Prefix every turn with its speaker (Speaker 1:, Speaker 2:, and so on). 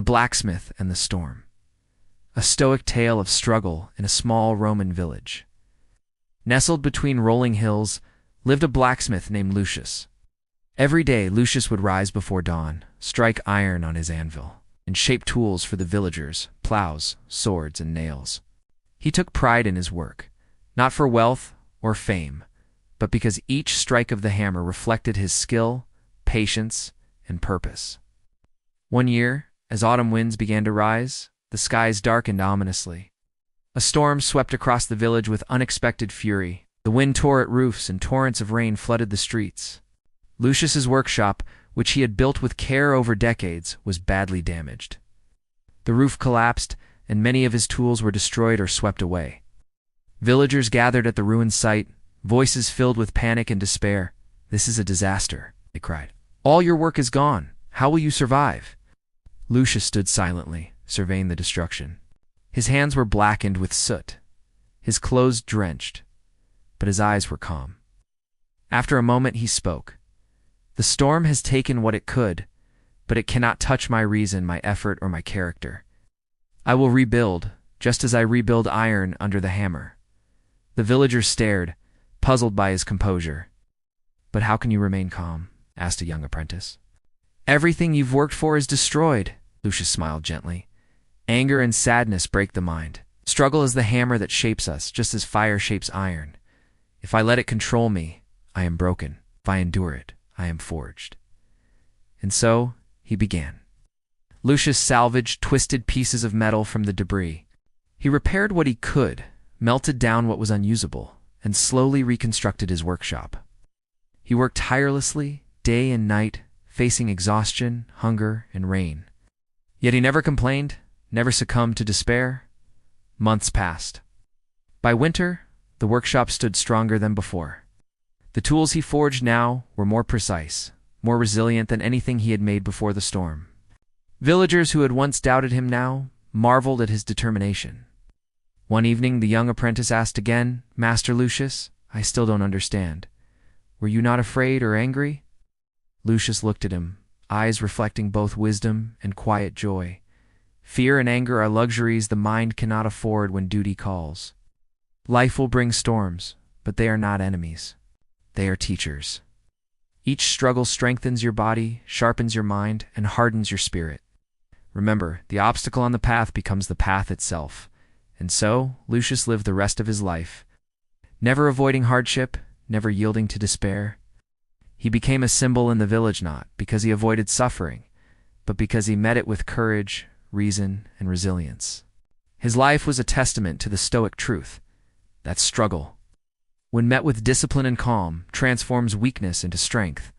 Speaker 1: The Blacksmith and the Storm. A Stoic tale of struggle in a small Roman village. Nestled between rolling hills lived a blacksmith named Lucius. Every day Lucius would rise before dawn, strike iron on his anvil, and shape tools for the villagers, plows, swords, and nails. He took pride in his work, not for wealth or fame, but because each strike of the hammer reflected his skill, patience, and purpose. One year, as autumn winds began to rise, the skies darkened ominously. A storm swept across the village with unexpected fury. The wind tore at roofs and torrents of rain flooded the streets. Lucius's workshop, which he had built with care over decades, was badly damaged. The roof collapsed, and many of his tools were destroyed or swept away. Villagers gathered at the ruined site, voices filled with panic and despair. "This is a disaster," they cried. "All your work is gone. How will you survive?" Lucius stood silently, surveying the destruction. His hands were blackened with soot, his clothes drenched, but his eyes were calm. After a moment he spoke. "The storm has taken what it could, but it cannot touch my reason, my effort, or my character. I will rebuild, just as I rebuild iron under the hammer." The villagers stared, puzzled by his composure. "But how can you remain calm?" asked a young apprentice. "Everything you've worked for is destroyed," Lucius smiled gently. "Anger and sadness break the mind. Struggle is the hammer that shapes us, just as fire shapes iron. If I let it control me, I am broken. If I endure it, I am forged." And so he began. Lucius salvaged twisted pieces of metal from the debris. He repaired what he could, melted down what was unusable, and slowly reconstructed his workshop. He worked tirelessly, day and night, facing exhaustion, hunger, and rain. Yet he never complained, never succumbed to despair. Months passed. By winter, the workshop stood stronger than before. The tools he forged now were more precise, more resilient than anything he had made before the storm. Villagers who had once doubted him now marveled at his determination. One evening the young apprentice asked again, "Master Lucius, I still don't understand. Were you not afraid or angry?" Lucius looked at him, eyes reflecting both wisdom and quiet joy. "Fear and anger are luxuries the mind cannot afford when duty calls. Life will bring storms, but they are not enemies. They are teachers. Each struggle strengthens your body, sharpens your mind, and hardens your spirit. Remember, the obstacle on the path becomes the path itself." And so Lucius lived the rest of his life, never avoiding hardship, never yielding to despair. He became a symbol in the village not because he avoided suffering, but because he met it with courage, reason, and resilience. His life was a testament to the Stoic truth that struggle, when met with discipline and calm, transforms weakness into strength,